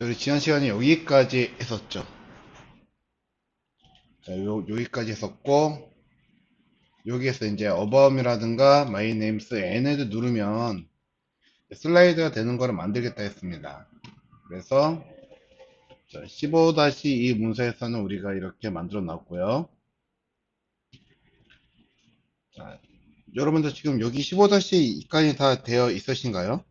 저희 지난 시간에 여기까지 했었죠. 자, 여기까지 했었고, 여기에서 이제 어바웃이라든가 my name's n을 누르면 슬라이드가 되는 거를 만들겠다 했습니다. 그래서 15-2 문서에서는 우리가 이렇게 만들어 놨고요. 자, 여러분들 지금 여기 15-2까지 다 되어 있으신가요?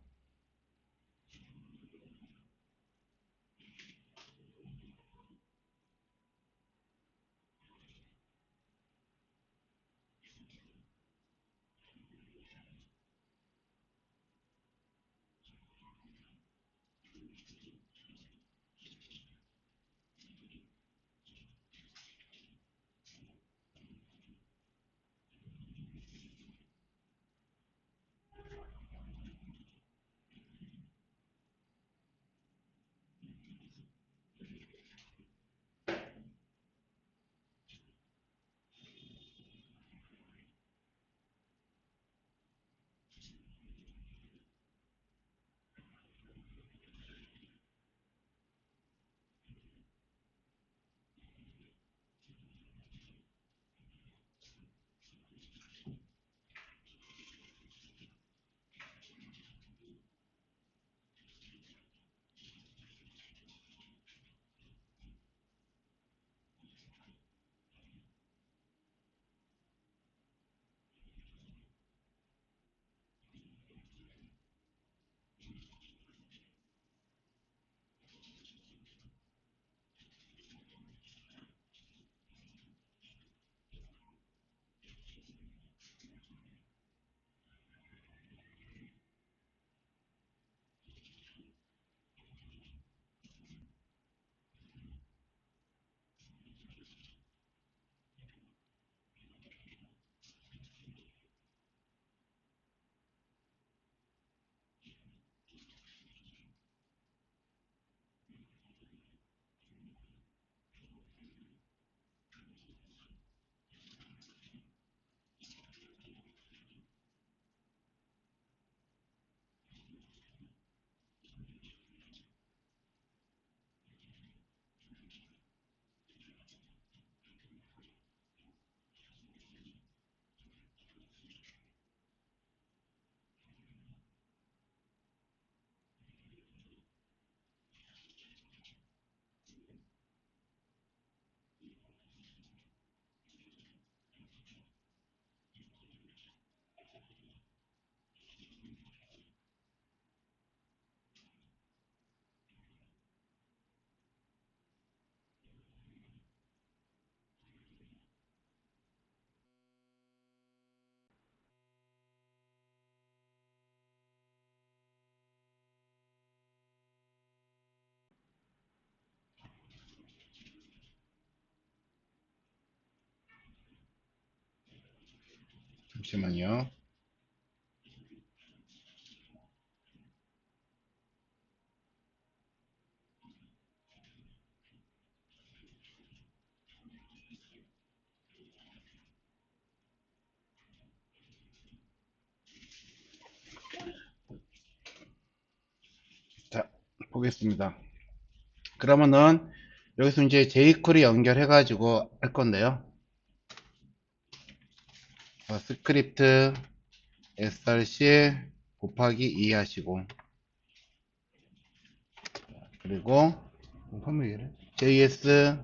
잠시만요. 자, 보겠습니다. 그러면은 여기서 이제 jQuery 연결해가지고 할 건데요. 스크립트 src 곱하기 2 하시고, 그리고 js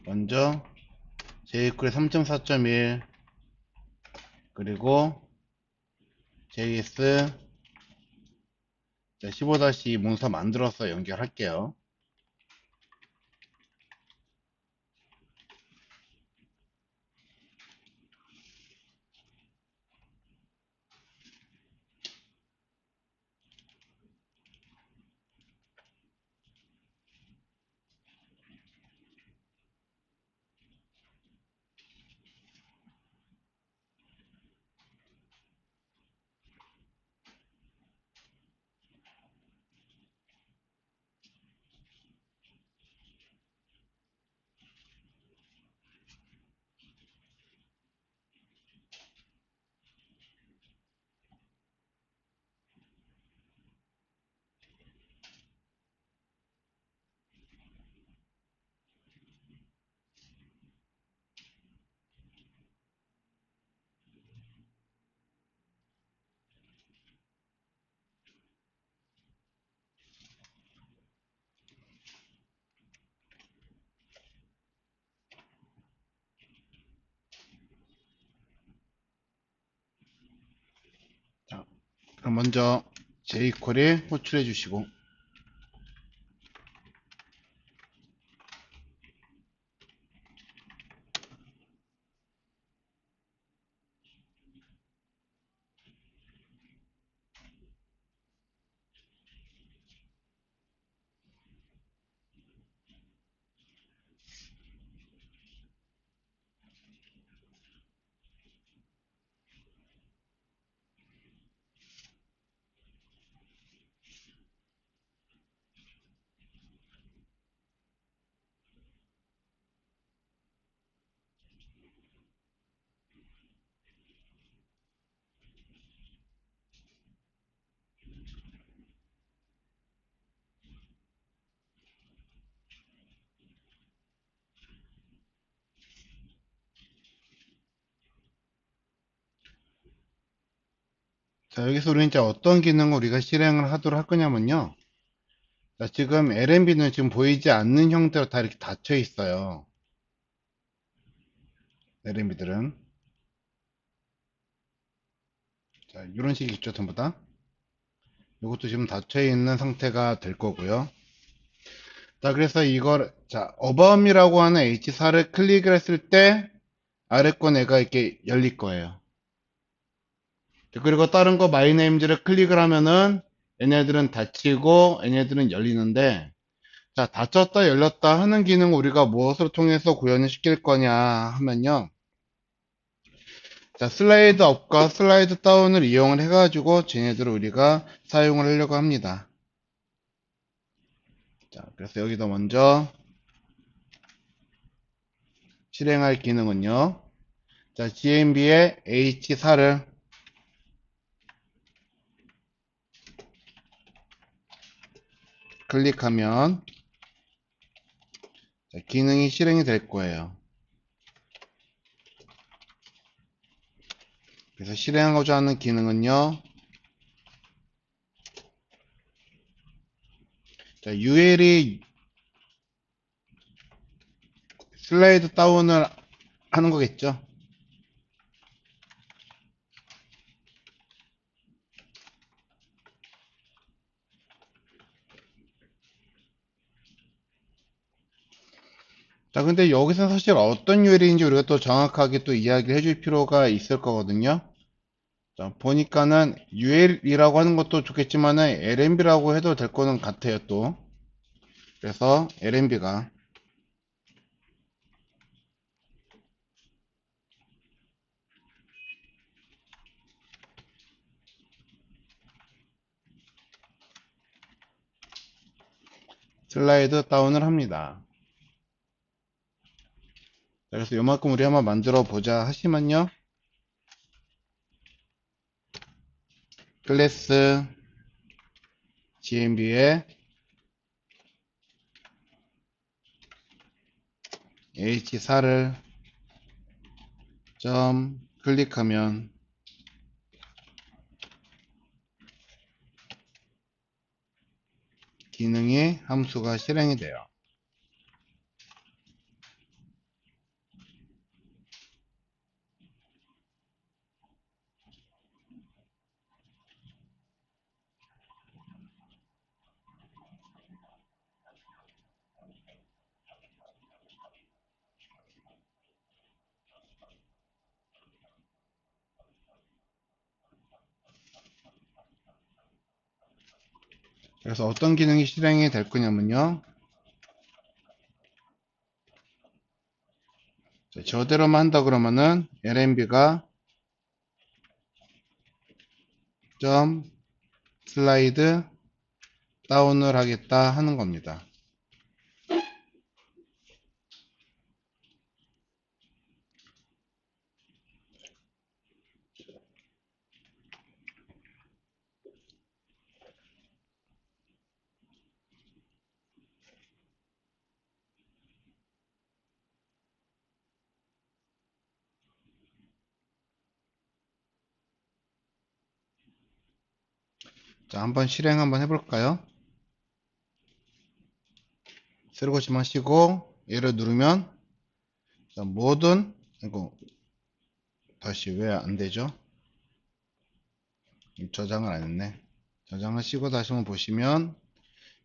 먼저 jQuery 3.4.1 그리고 js 15-2 문서 만들어서 연결할게요. 그럼 먼저 jQuery 호출해 주시고, 자, 여기서 우리는 이제 어떤 기능을 우리가 실행을 하도록 할 거냐면요. 자, 지금 LNB는 지금 보이지 않는 형태로 다 이렇게 닫혀 있어요. LNB들은. 자, 이런 식이 있죠, 전부 다. 이것도 지금 닫혀 있는 상태가 될 거고요. 자, 그래서 이걸, 자, 어바웃이라고 하는 H4를 클릭을 했을 때, 아래 거 내가 이렇게 열릴 거예요. 그리고 다른 거 마이네임즈를 클릭을 하면은, 얘네들은 닫히고, 얘네들은 열리는데, 자, 닫혔다 열렸다 하는 기능 우리가 무엇을 통해서 구현을 시킬 거냐 하면요. 자, 슬라이드 업과 슬라이드 다운을 이용을 해가지고, 쟤네들을 우리가 사용을 하려고 합니다. 자, 그래서 여기다 먼저 실행할 기능은요. 자, GMB의 H4를 클릭하면 자, 기능이 실행이 될 거예요. 그래서 실행하고자 하는 기능은요. 자, UL이 슬라이드 다운을 하는 거겠죠. 자, 근데 여기서 사실 어떤 UL인지 우리가 또 정확하게 또 이야기를 해줄 필요가 있을 거거든요. 자, 보니까는 UL이라고 하는 것도 좋겠지만은 LNB라고 해도 될 거는 같아요, 또. 그래서 LNB가 슬라이드 다운을 합니다. 자, 그래서 요만큼 우리 한번 만들어 보자 하시면요. 클래스 GMB에 H4를 점 클릭하면 기능이 함수가 실행이 돼요. 그래서 어떤 기능이 실행이 될 거냐면요. 저대로만 한다 그러면은 LNB가 점 슬라이드 다운을 하겠다 하는 겁니다. 자, 한번 실행 한번 해볼까요? 새로고심 하시고 얘를 누르면 자, 모든 이거 다시 왜 안 되죠? 저장을 안 했네. 저장하시고 다시 한번 보시면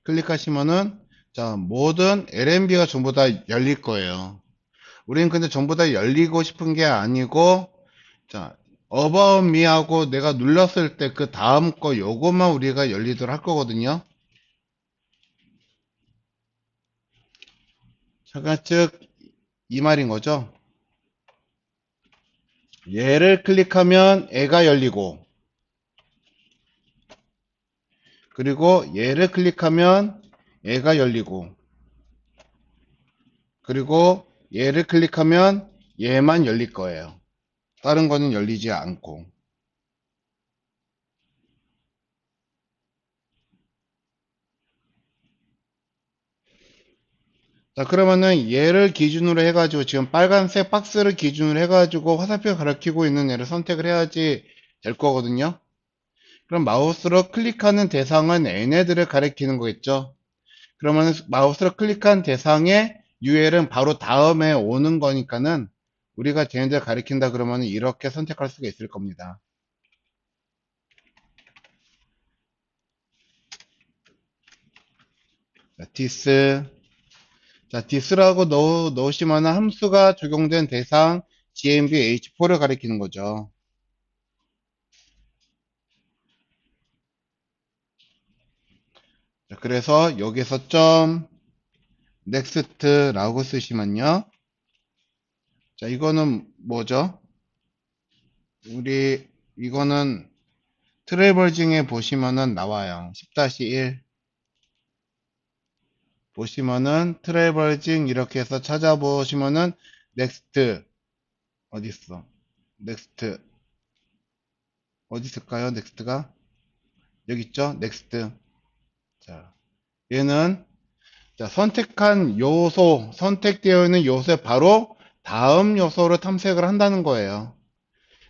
클릭하시면은 자 모든 LNB가 전부 다 열릴 거예요. 우리는 근데 전부 다 열리고 싶은 게 아니고 자 About Me 하고 내가 눌렀을 때 그 다음 거 요것만 우리가 열리도록 할 거거든요. 잠깐 즉 이 말인 거죠. 얘를 클릭하면 애가 열리고 그리고 얘를 클릭하면 얘가 열리고 그리고 얘를 클릭하면 얘만 열릴 거예요. 다른 거는 열리지 않고. 자, 그러면은 얘를 기준으로 해가지고 지금 빨간색 박스를 기준으로 해가지고 화살표 가리키고 있는 얘를 선택을 해야지 될 거거든요. 그럼 마우스로 클릭하는 대상은 얘네들을 가리키는 거겠죠. 그러면 마우스로 클릭한 대상의 UL은 바로 다음에 오는 거니까는 우리가 쟤네들 가리킨다 그러면 이렇게 선택할 수가 있을 겁니다. 자, 디스. 자, 디스라고 넣으시면 함수가 적용된 대상 GMB H4를 가리키는 거죠. 자, 그래서 여기서 점 next라고 쓰시면요. 자, 이거는 뭐죠? 우리 이거는 트래버징에 보시면은 나와요. 10-1 보시면은 트래버징 이렇게 해서 찾아보시면은 넥스트 어디 있어? 넥스트 어디 있을까요? 넥스트가 여기 있죠? 넥스트. 자, 얘는 자, 선택한 요소, 선택되어 있는 요소에 바로 다음 요소를 탐색을 한다는 거예요.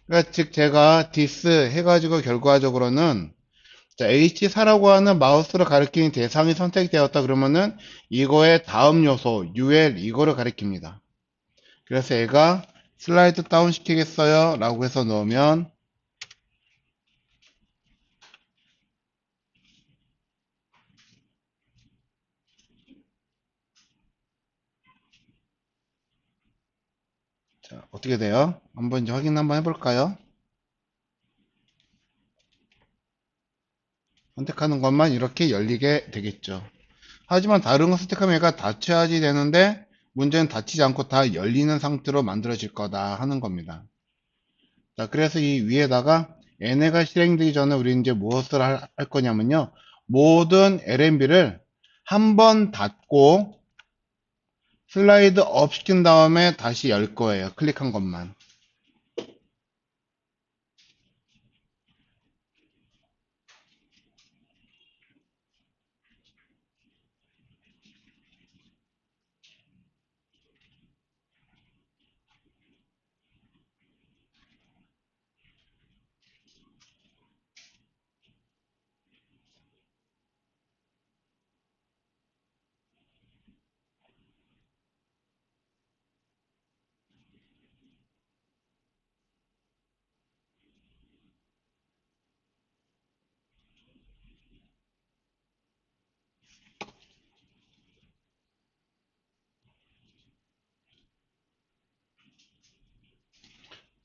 그러니까 즉 제가 this 해가지고 결과적으로는 자, H4라고 하는 마우스로 가리키는 대상이 선택되었다 그러면은 이거의 다음 요소 UL 이거를 가리킵니다. 그래서 얘가 슬라이드 다운 시키겠어요? 라고 해서 넣으면 자, 어떻게 돼요? 한번 이제 확인 한번 해볼까요? 선택하는 것만 이렇게 열리게 되겠죠. 하지만 다른 거 선택하면 얘가 닫혀야지 되는데 문제는 닫히지 않고 다 열리는 상태로 만들어질 거다 하는 겁니다. 자, 그래서 이 위에다가 얘네가 실행되기 전에 우리 이제 무엇을 할 거냐면요. 모든 LNB를 한 번 닫고 슬라이드 업 시킨 다음에 다시 열 거예요. 클릭한 것만.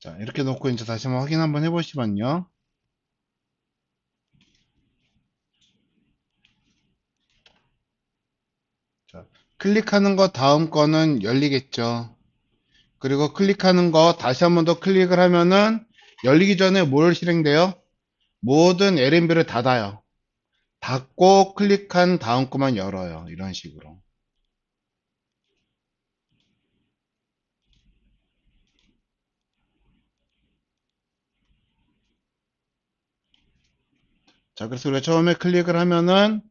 자, 이렇게 놓고 이제 다시 한번 확인 한번 해보시면요. 자, 클릭하는 거 다음 거는 열리겠죠. 그리고 클릭하는 거 다시 한번 더 클릭을 하면은 열리기 전에 뭘 실행돼요? 모든 LNB를 닫아요. 닫고 클릭한 다음 거만 열어요. 이런 식으로. 자, 그래서 우리가 처음에 클릭을 하면은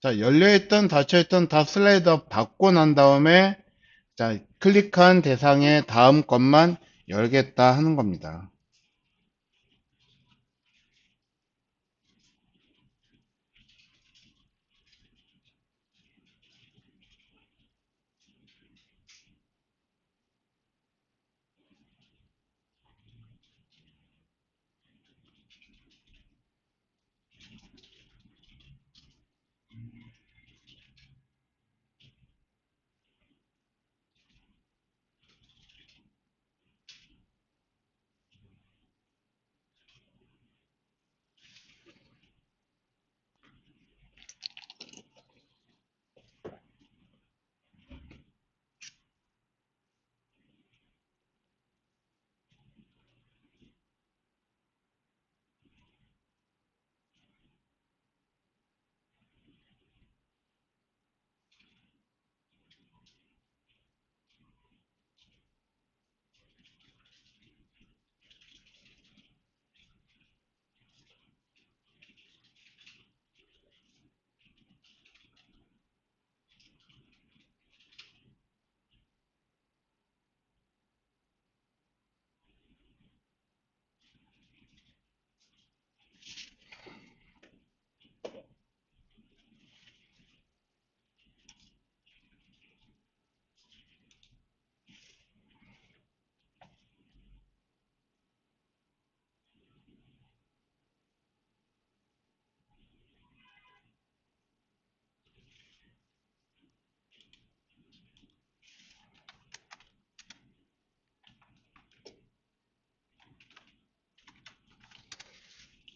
자, 열려있던 닫혀있던 다 슬라이드 받고 난 다음에 자, 클릭한 대상의 다음 것만 열겠다 하는 겁니다.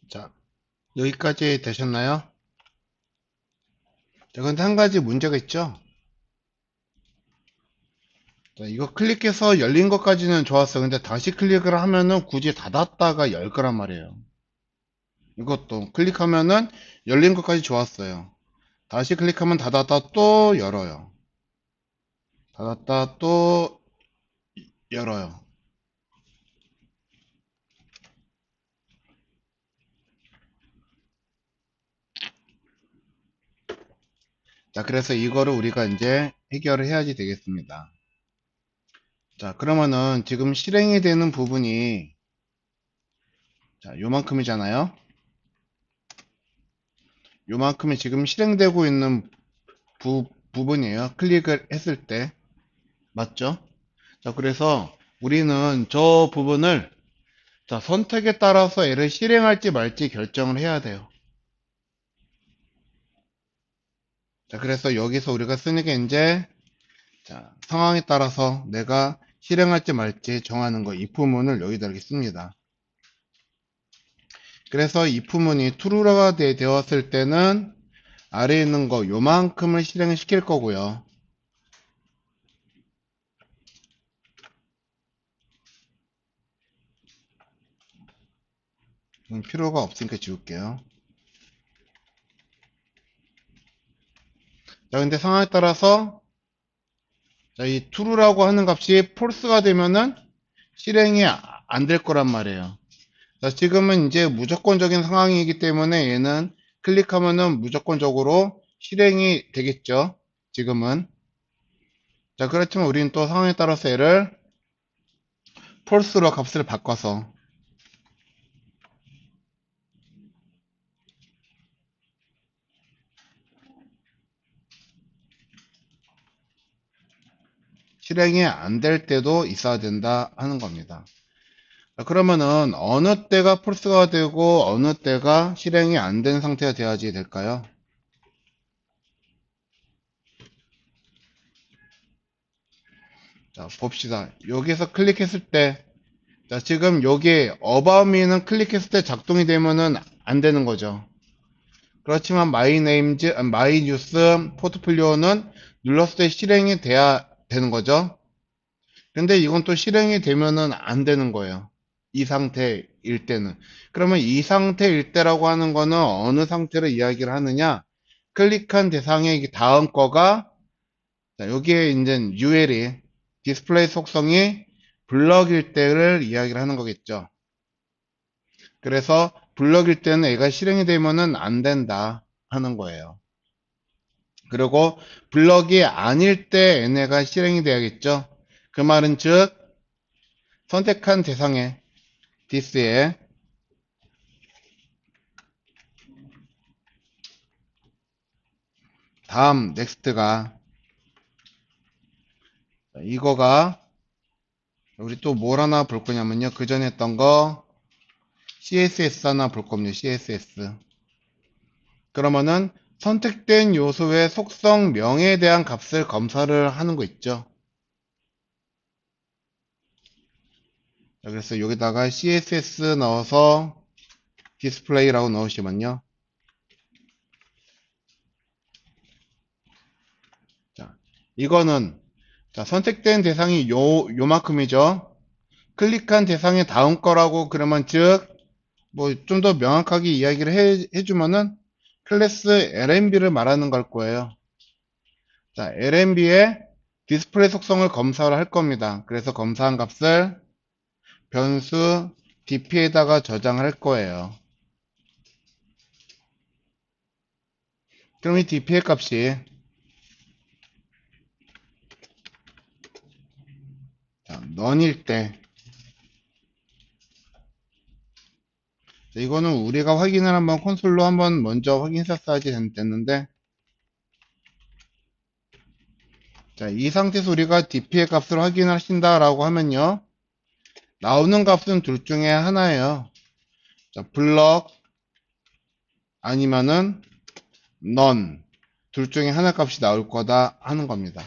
자, 여기까지 되셨나요? 자, 근데 한 가지 문제가 있죠? 자, 이거 클릭해서 열린 것까지는 좋았어. 근데 다시 클릭을 하면은 굳이 닫았다가 열 거란 말이에요. 이것도 클릭하면은 열린 것까지 좋았어요. 다시 클릭하면 닫았다 또 열어요. 닫았다 또 열어요. 자, 그래서 이거를 우리가 이제 해결을 해야지 되겠습니다. 자, 그러면은 지금 실행이 되는 부분이 자, 요만큼이잖아요. 요만큼이 지금 실행되고 있는 부분이에요. 클릭을 했을 때. 맞죠? 자, 그래서 우리는 저 부분을 자, 선택에 따라서 얘를 실행할지 말지 결정을 해야 돼요. 자, 그래서 여기서 우리가 쓰는 게 이제 자, 상황에 따라서 내가 실행할지 말지 정하는 거, if문을 여기다 이렇게 씁니다. 그래서 if문이 true가 되었을 때는 아래에 있는 거 요만큼을 실행시킬 거고요. 필요가 없으니까 지울게요. 자, 근데 상황에 따라서 자, 이 true라고 하는 값이 false가 되면은 실행이 안 될 거란 말이에요. 자, 지금은 이제 무조건적인 상황이기 때문에 얘는 클릭하면은 무조건적으로 실행이 되겠죠. 지금은. 자, 그렇지만 우리는 또 상황에 따라서 얘를 false로 값을 바꿔서 실행이 안 될 때도 있어야 된다 하는 겁니다. 자, 그러면은 어느 때가 false가 되고 어느 때가 실행이 안 된 상태가 돼야지 될까요? 자, 봅시다. 여기서 클릭했을 때 자, 지금 여기 어바웃미는 클릭했을 때 작동이 되면은 안 되는 거죠. 그렇지만 마이네임즈, 마이뉴스, 포트폴리오는 눌렀을 때 실행이 돼야 되는 거죠. 근데 이건 또 실행이 되면은 안 되는 거예요. 이 상태일 때는. 그러면 이 상태일 때라고 하는 거는 어느 상태를 이야기를 하느냐? 클릭한 대상의 다음 거가 자, 여기에 이제 UL이 디스플레이 속성이 블럭일 때를 이야기를 하는 거겠죠. 그래서 블럭일 때는 얘가 실행이 되면은 안 된다 하는 거예요. 그리고 블럭이 아닐 때 얘네가 실행이 돼야겠죠. 그 말은 즉 선택한 대상의 this에 다음 next가 이거가 우리 또 뭘 하나 볼 거냐면요. 그 전에 했던 거 CSS 하나 볼 겁니다. CSS. 그러면은 선택된 요소의 속성 명에 대한 값을 검사를 하는 거 있죠. 자, 그래서 여기다가 CSS 넣어서 디스플레이라고 넣으시면요. 자, 이거는 자, 선택된 대상이 요만큼이죠. 클릭한 대상의 다음 거라고 그러면 즉 뭐 좀 더 명확하게 이야기를 해주면은 클래스 LMB를 말하는 걸 거예요. 자, LMB의 디스플레이 속성을 검사를 할 겁니다. 그래서 검사한 값을 변수 dp에다가 저장할 거예요. 그럼 이 dp의 값이 none일 때 이거는 우리가 확인을 한번 콘솔로 한번 먼저 확인했었어야지 됐는데 자, 이 상태에서 우리가 dp의 값을 확인하신다라고 하면요. 나오는 값은 둘 중에 하나예요. 자, 블럭 아니면은 none 둘 중에 하나 값이 나올 거다 하는 겁니다.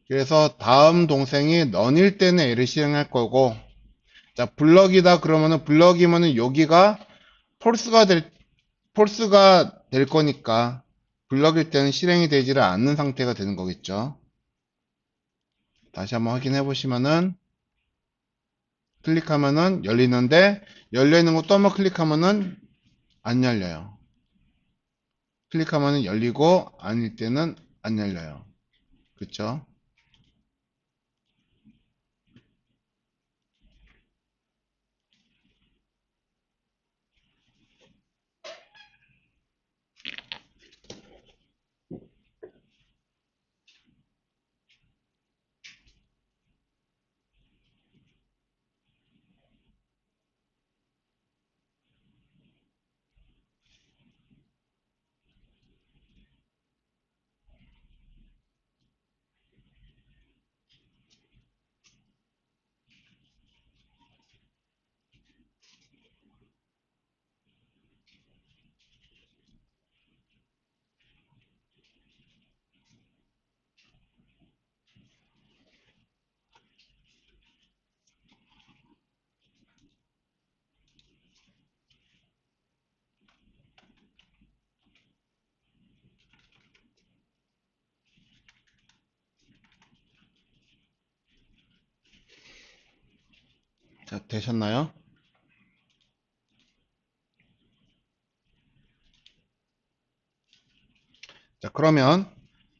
그래서 다음 동생이 none일 때는 얘를 실행할 거고 자, 블럭이다 그러면은 블럭이면은 여기가 폴스가 폴스가 될 거니까 블럭일 때는 실행이 되지를 않는 상태가 되는 거겠죠. 다시 한번 확인해 보시면은 클릭하면은 열리는데 열려 있는 거 또 한번 클릭하면은 안 열려요. 클릭하면은 열리고 아닐 때는 안 열려요. 그쵸? 자, 되셨나요? 자, 그러면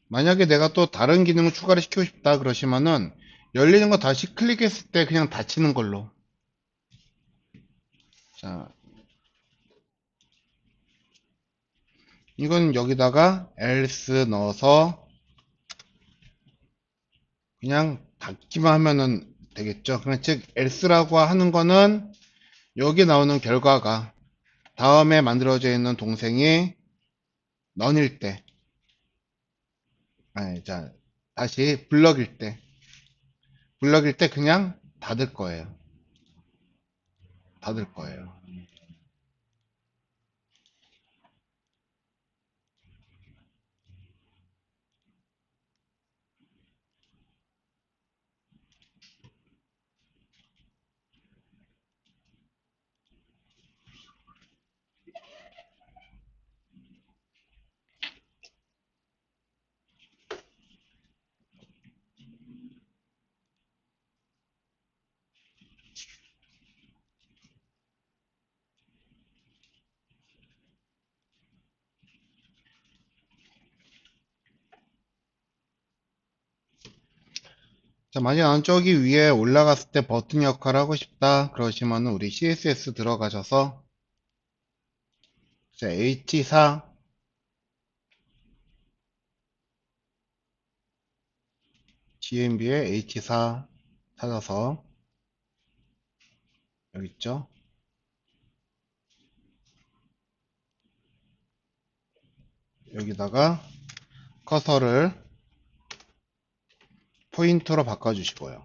만약에 내가 또 다른 기능을 추가를 시키고 싶다 그러시면은 열리는 거 다시 클릭했을 때 그냥 닫히는 걸로. 자, 이건 여기다가 else 넣어서 그냥 닫기만 하면은 되겠죠. 그냥 즉 else라고 하는 거는 여기 나오는 결과가 다음에 만들어져 있는 동생이 none일 때, 아니, 자, 다시 블럭일 때 그냥 닫을 거예요. 닫을 거예요. 자, 만약 나는 저기 위에 올라갔을 때 버튼 역할을 하고 싶다 그러시면 우리 CSS 들어가셔서 자, H4 GMB의 H4 찾아서 여기 있죠. 여기다가 커서를 포인터로 바꿔주시고요.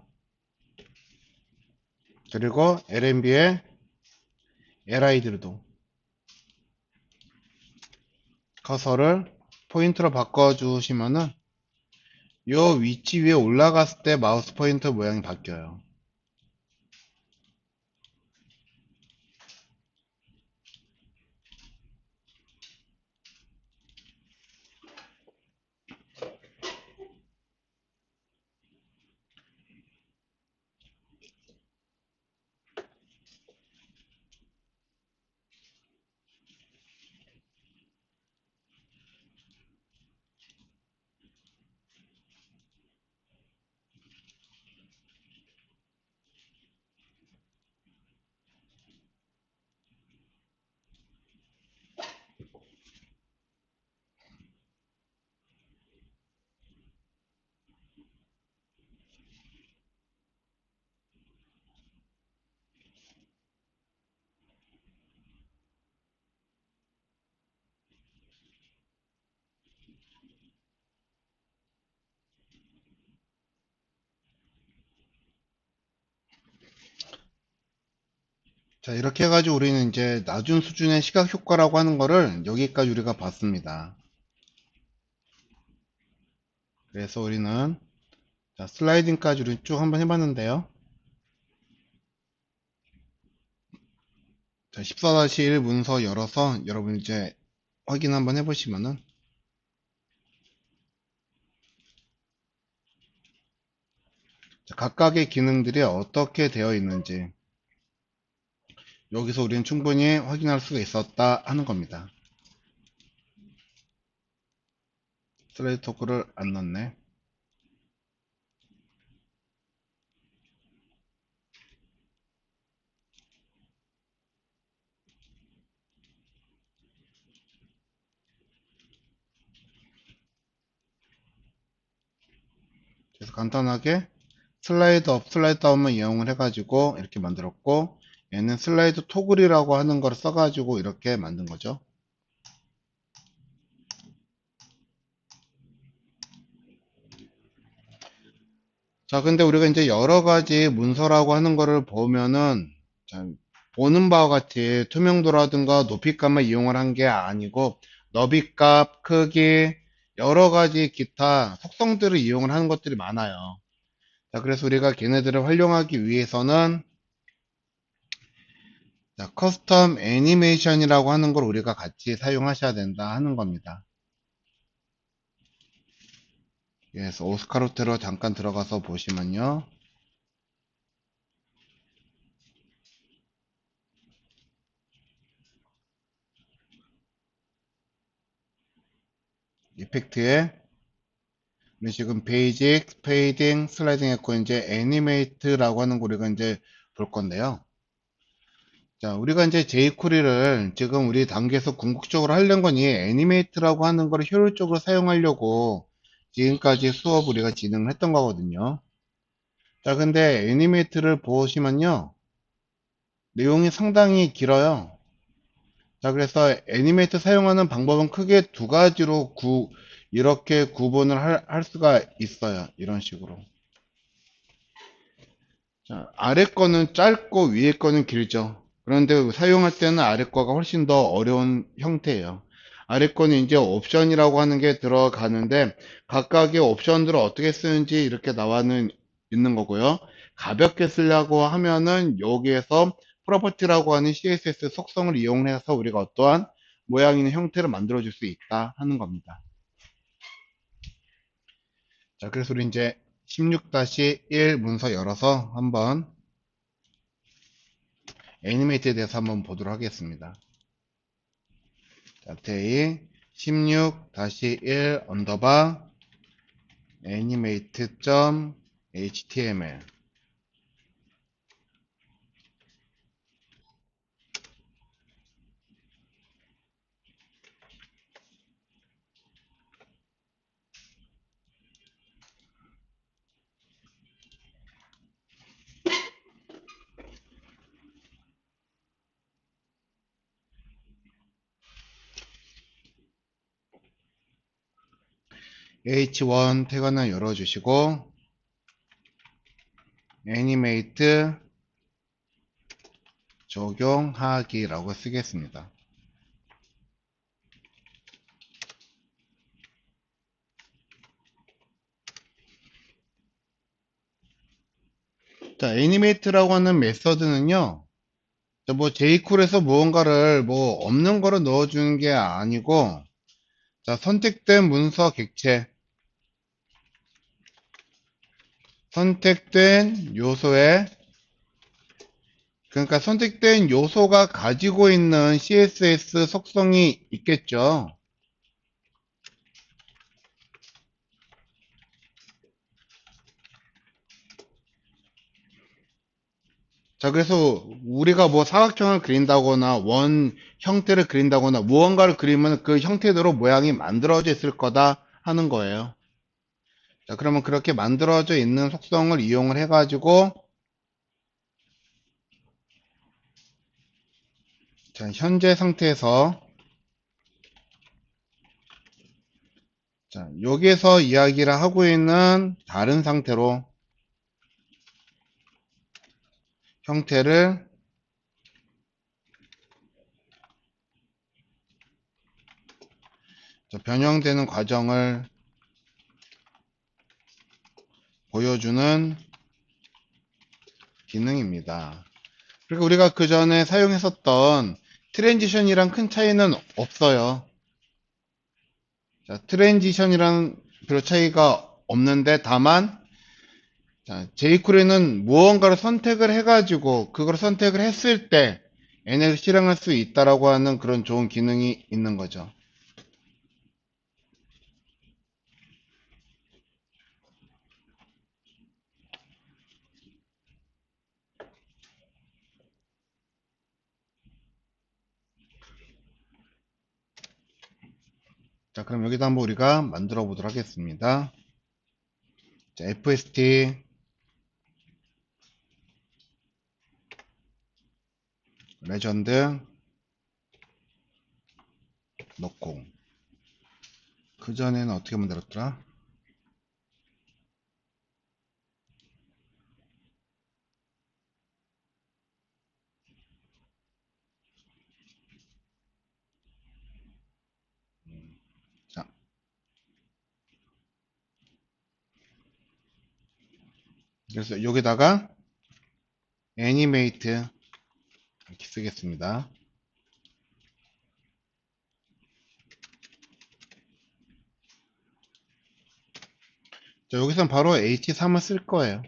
그리고 LNB의 LID로도 커서를 포인터로 바꿔주시면은 요 위치 위에 올라갔을 때 마우스 포인터 모양이 바뀌어요. 자, 이렇게 해가지고 우리는 이제 낮은 수준의 시각 효과라고 하는 거를 여기까지 우리가 봤습니다. 그래서 우리는 자, 슬라이딩까지 우리 쭉 한번 해봤는데요. 자, 14-1 문서 열어서 여러분 이제 확인 한번 해보시면은 자, 각각의 기능들이 어떻게 되어 있는지 여기서 우리는 충분히 확인할 수가 있었다 하는 겁니다. 슬라이드 토크를 안 넣네. 그래서 간단하게 슬라이드 업, 슬라이드 다운만 이용을 해가지고 이렇게 만들었고, 얘는 슬라이드 토글이라고 하는 걸 써가지고 이렇게 만든 거죠. 자, 근데 우리가 이제 여러 가지 문서라고 하는 거를 보면은, 자, 보는 바와 같이 투명도라든가 높이값만 이용을 한 게 아니고, 너비값, 크기, 여러 가지 기타 속성들을 이용을 하는 것들이 많아요. 자, 그래서 우리가 걔네들을 활용하기 위해서는, 자, 커스텀 애니메이션이라고 하는 걸 우리가 같이 사용하셔야 된다 하는 겁니다. 그래서 오스카르테로 잠깐 들어가서 보시면요. 이펙트에 우리 지금 베이직, 페이딩, 슬라이딩 했고 이제 애니메이트라고 하는 거 우리가 이제 볼 건데요. 자, 우리가 이제 jQuery를 지금 우리 단계에서 궁극적으로 하려는 건 이 애니메이트라고 하는 거를 효율적으로 사용하려고 지금까지 수업 우리가 진행을 했던 거거든요. 자, 근데 애니메이트를 보시면요. 내용이 상당히 길어요. 자, 그래서 애니메이트 사용하는 방법은 크게 두 가지로 이렇게 구분을 할 수가 있어요. 이런 식으로. 자, 아래 거는 짧고 위에 거는 길죠. 그런데 사용할 때는 아래 거가 훨씬 더 어려운 형태예요. 아래 거는 이제 옵션이라고 하는 게 들어가는데 각각의 옵션들을 어떻게 쓰는지 이렇게 나와는 있는 거고요. 가볍게 쓰려고 하면은 여기에서 프로퍼티라고 하는 CSS 속성을 이용해서 우리가 어떠한 모양이나 형태를 만들어 줄 수 있다 하는 겁니다. 자, 그래서 우리 이제 16-1 문서 열어서 한번 애니메이트에 대해서 한번 보도록 하겠습니다. 자, 데이 16-1 언더바 animate.html. h1 태그는 열어주시고 애니메이트 적용하기라고 쓰겠습니다. 자, 애니메이트라고 하는 메서드는요, 뭐 jQuery에서 무언가를 뭐 없는 거를 넣어주는 게 아니고, 자, 선택된 문서 객체, 선택된 요소에, 그러니까 선택된 요소가 가지고 있는 CSS 속성이 있겠죠. 자, 그래서 우리가 뭐 사각형을 그린다거나 원 형태를 그린다거나 무언가를 그리면 그 형태대로 모양이 만들어져 있을 거다 하는 거예요. 자, 그러면 그렇게 만들어져 있는 속성을 이용을 해가지고, 자, 현재 상태에서, 자, 여기에서 이야기를 하고 있는 다른 상태로 형태를 변형되는 과정을 보여주는 기능입니다. 그리고 우리가 그 전에 사용했었던 트랜지션이랑 큰 차이는 없어요. 자, 트랜지션이랑 별 차이가 없는데 다만 자, jQuery는 무언가를 선택을 해가지고 그걸 선택을 했을 때 n을 실행할 수 있다라고 하는 그런 좋은 기능이 있는 거죠. 자, 그럼 여기다 한번 우리가 만들어 보도록 하겠습니다. 자, fst 레전드 넣고 그 전에는 어떻게 만들었더라? 자, 그래서 여기다가 애니메이트 이렇게 쓰겠습니다. 자, 여기선 바로 h3을 쓸 거예요.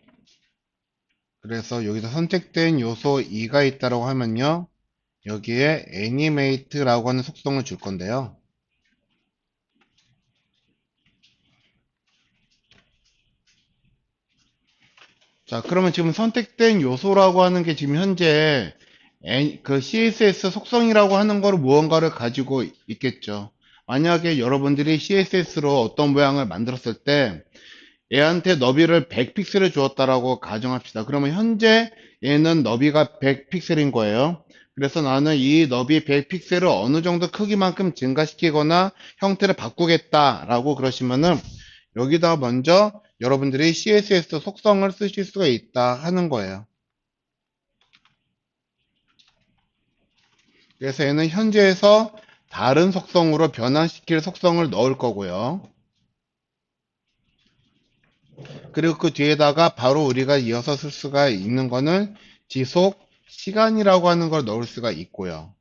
그래서 여기서 선택된 요소 2가 있다고 하면요. 여기에 애니메이트라고 하는 속성을 줄 건데요. 자, 그러면 지금 선택된 요소라고 하는 게 지금 현재 그 CSS 속성이라고 하는 거를 무언가를 가지고 있겠죠. 만약에 여러분들이 CSS로 어떤 모양을 만들었을 때 얘한테 너비를 100픽셀을 주었다라고 가정합시다. 그러면 현재 얘는 너비가 100픽셀인 거예요. 그래서 나는 이 너비 100픽셀을 어느 정도 크기만큼 증가시키거나 형태를 바꾸겠다라고 그러시면은 여기다 먼저 여러분들이 CSS 속성을 쓰실 수가 있다 하는 거예요. 그래서 얘는 현재에서 다른 속성으로 변환시킬 속성을 넣을 거고요. 그리고 그 뒤에다가 바로 우리가 이어서 쓸 수가 있는 거는 지속 시간이라고 하는 걸 넣을 수가 있고요.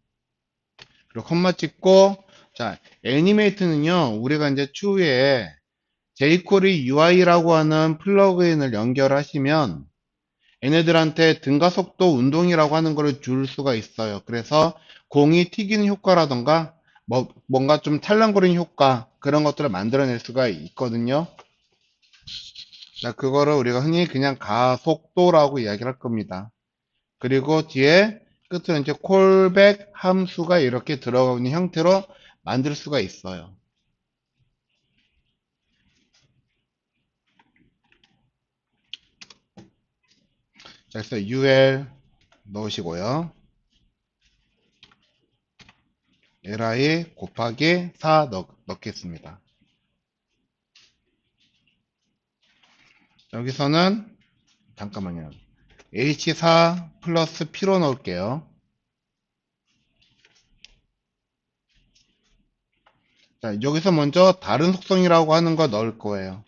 그리고 콤마 찍고 자 애니메이트는요 우리가 이제 추후에 jQuery UI라고 하는 플러그인을 연결하시면 얘네들한테 등가 속도 운동이라고 하는 거를 줄 수가 있어요. 그래서 공이 튀기는 효과라던가 뭔가 좀 찰랑거리는 효과 그런 것들을 만들어낼 수가 있거든요. 자, 그거를 우리가 흔히 그냥 가속도라고 이야기를 할 겁니다. 그리고 뒤에 끝으로 이제 콜백 함수가 이렇게 들어가 있는 형태로 만들 수가 있어요. 자, 그래서 ul 넣으시고요. li 곱하기 4 넣겠습니다. 여기서는 잠깐만요. h4 플러스 p로 넣을게요. 자, 여기서 먼저 다른 속성이라고 하는 거 넣을 거예요.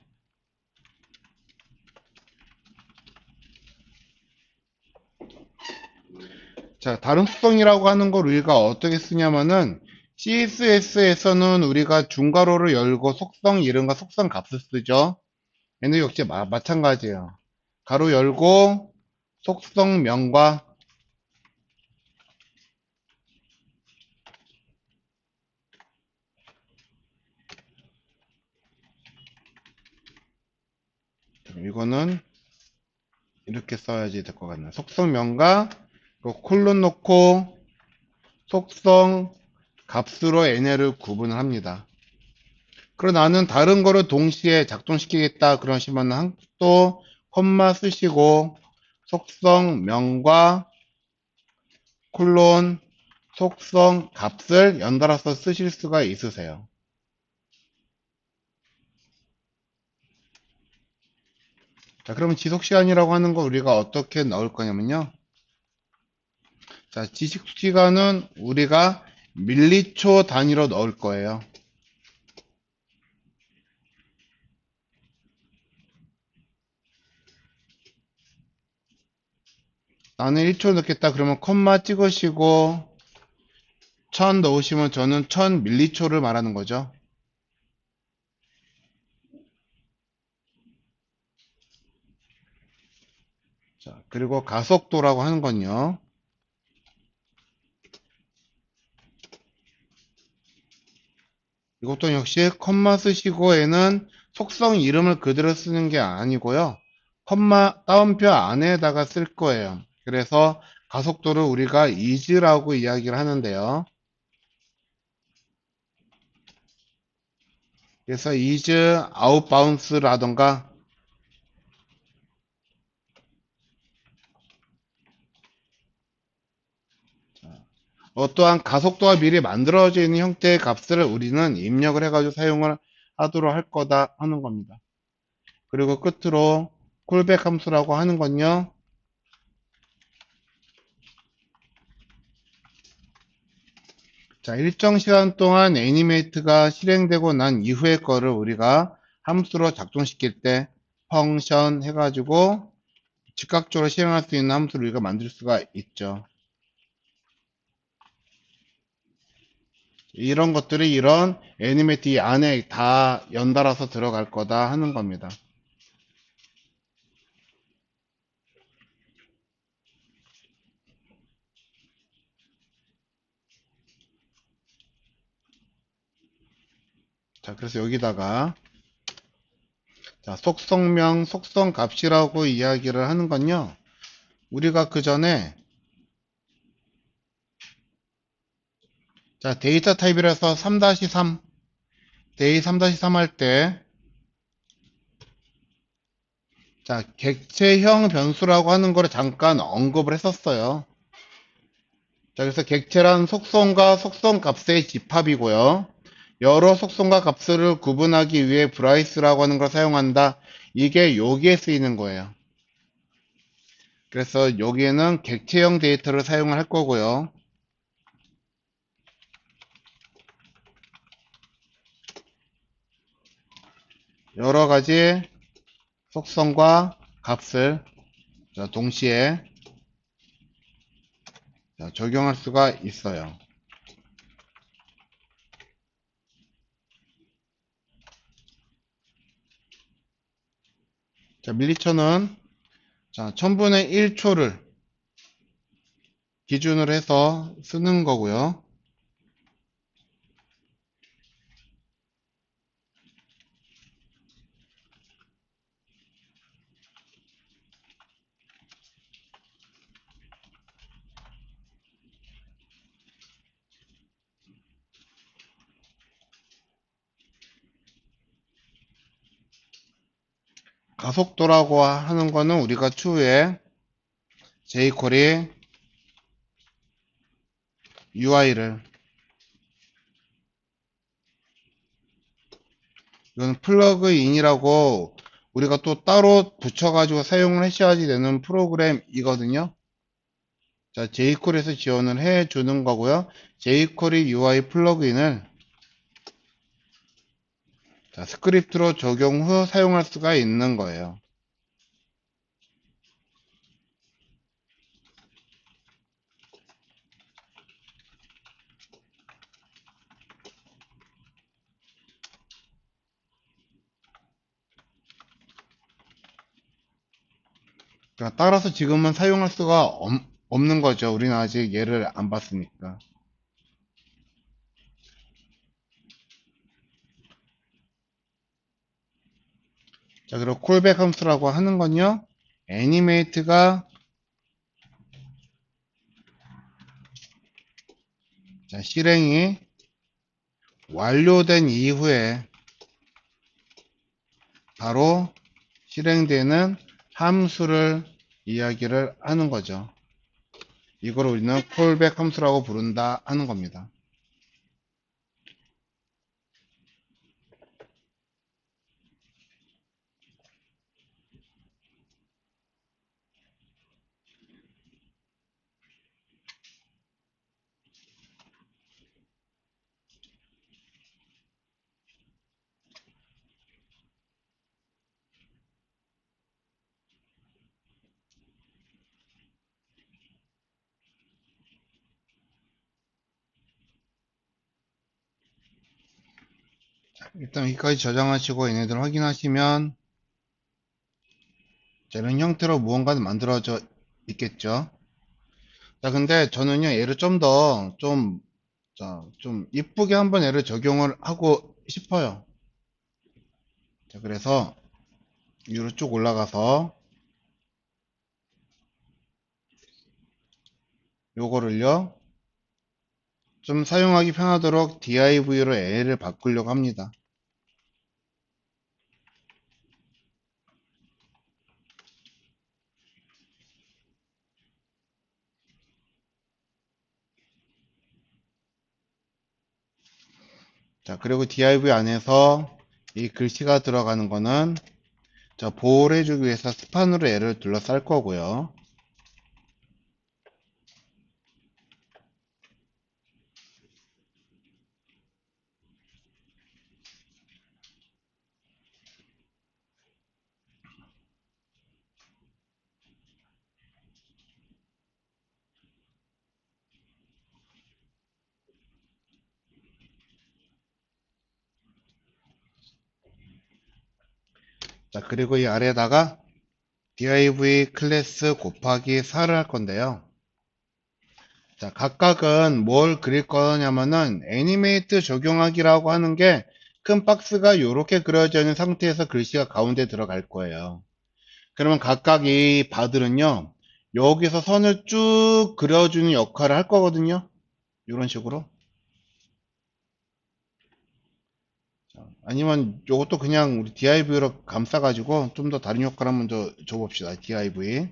자, 다른 속성이라고 하는 걸 우리가 어떻게 쓰냐면은 CSS에서는 우리가 중괄호를 열고 속성 이름과 속성 값을 쓰죠. 얘는 역시 마찬가지예요. 가로 열고 속성명과 이거는 이렇게 써야지 될 것 같네요. 속성명과 콜론 넣고 속성 값으로 얘네를 구분을 합니다. 그리고 나는 다른 거를 동시에 작동시키겠다 그러시면 또 콤마 쓰시고 속성명과 콜론 속성 값을 연달아서 쓰실 수가 있으세요. 자, 그러면 지속시간이라고 하는 거 우리가 어떻게 넣을 거냐면요. 자, 지속시간은 우리가 밀리초 단위로 넣을 거예요. 나는 1초 넣겠다. 그러면 콤마 찍으시고 1000 넣으시면 저는 1000m초를 말하는 거죠. 자, 그리고 가속도라고 하는 건요. 이것도 역시 콤마 쓰시고 얘는 속성 이름을 그대로 쓰는 게 아니고요. 콤마 따옴표 안에다가 쓸 거예요. 그래서 가속도를 우리가 is라고 이야기를 하는데요. 그래서 is outbounce라던가 어떠한 가속도가 미리 만들어져 있는 형태의 값을 우리는 입력을 해가지고 사용을 하도록 할 거다 하는 겁니다. 그리고 끝으로 콜백 함수라고 하는 건요. 자, 일정 시간 동안 애니메이트가 실행되고 난 이후의 거를 우리가 함수로 작동시킬 때 펑션 해가지고 즉각적으로 실행할 수 있는 함수를 우리가 만들 수가 있죠. 이런 것들이 이런 애니메이트 이 안에 다 연달아서 들어갈 거다 하는 겁니다. 자, 그래서 여기다가 자, 속성명, 속성값이라고 이야기를 하는 건요. 우리가 그 전에 자, 데이터 타입이라서 3-3 데이 3-3 할 때 자, 객체형 변수라고 하는 거를 잠깐 언급을 했었어요. 자, 그래서 객체란 속성과 속성값의 집합이고요. 여러 속성과 값을 구분하기 위해 브라이스라고 하는 걸 사용한다. 이게 여기에 쓰이는 거예요. 그래서 여기에는 객체형 데이터를 사용을 할 거고요. 여러 가지 속성과 값을 동시에 적용할 수가 있어요. 자, 밀리처는 1000분의 1초를 기준으로 해서 쓰는 거고요. 가속도라고 하는 거는 우리가 추후에 jQuery UI를 이건 플러그인이라고 우리가 또 따로 붙여가지고 사용을 하셔야지 되는 프로그램이거든요. 자, jQuery에서 지원을 해 주는 거고요. jQuery UI 플러그인을 스크립트로 적용 후 사용할 수가 있는 거예요. 따라서 지금은 사용할 수가 없는 거죠. 우리는 아직 얘를 안 봤으니까. 자, 그리고 콜백 함수라고 하는 건요. 애니메이트가 실행이 완료된 이후에 바로 실행되는 함수를 이야기를 하는 거죠. 이걸 우리는 콜백 함수라고 부른다 하는 겁니다. 일단 여기까지 저장하시고 얘네들 확인하시면 자, 이런 형태로 무언가는 만들어져 있겠죠. 자, 근데 저는요, 얘를 좀 더, 좀 이쁘게 한번 얘를 적용을 하고 싶어요. 자, 그래서 위로 쭉 올라가서 요거를요, 좀 사용하기 편하도록 div로 L을 바꾸려고 합니다. 자, 그리고 div 안에서 이 글씨가 들어가는 거는 자, 보호를 해주기 위해서 스판으로 얘를 둘러쌀 거고요. 자, 그리고 이 아래에다가 div 클래스 곱하기 4를 할 건데요. 자, 각각은 뭘 그릴 거냐면은 애니메이트 적용하기라고 하는 게 큰 박스가 이렇게 그려져 있는 상태에서 글씨가 가운데 들어갈 거예요. 그러면 각각 이 바들은요, 여기서 선을 쭉 그려주는 역할을 할 거거든요. 이런 식으로. 아니면 이것도 그냥 우리 div로 감싸가지고 좀 더 다른 효과를 한번 더 줘봅시다. div.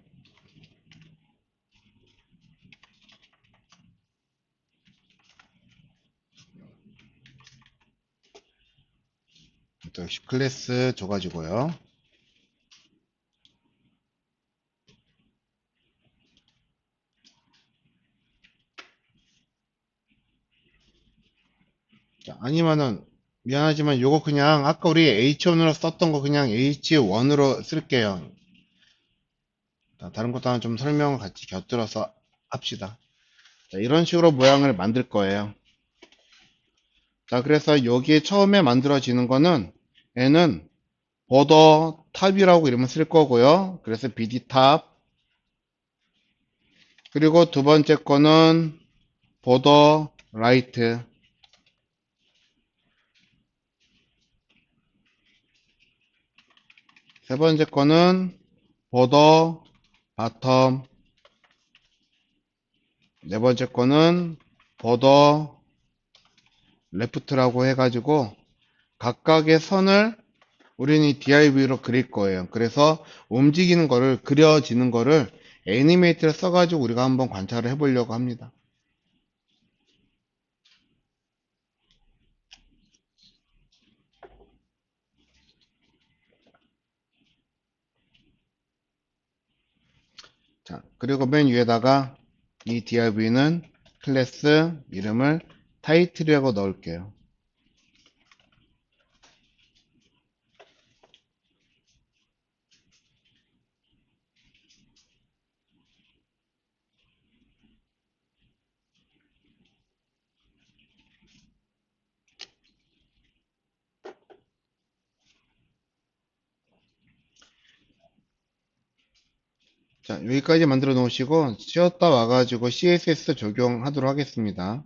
또 역시 클래스 줘가지고요. 자, 아니면은 미안하지만 요거 그냥 아까 우리 H1으로 썼던 거 그냥 H1으로 쓸게요. 자, 다른 것도 하나 좀 설명을 같이 곁들여서 합시다. 자, 이런 식으로 모양을 만들 거예요. 자, 그래서 여기에 처음에 만들어지는 거는 얘는 보더 탑이라고 이름을 쓸 거고요. 그래서 BD 탑. 그리고 두 번째 거는 보더 라이트. 세 번째 거는 보더 바텀. 네 번째 거는 보더 레프트라고 해가지고 각각의 선을 우리는 이 div로 그릴 거예요. 그래서 움직이는 거를, 그려지는 거를 애니메이트를 써가지고 우리가 한번 관찰을 해보려고 합니다. 자, 그리고 맨 위에다가 이 div는 클래스 이름을 타이틀이라고 넣을게요. 자, 여기까지 만들어 놓으시고 쉬었다 와가지고 CSS 적용하도록 하겠습니다.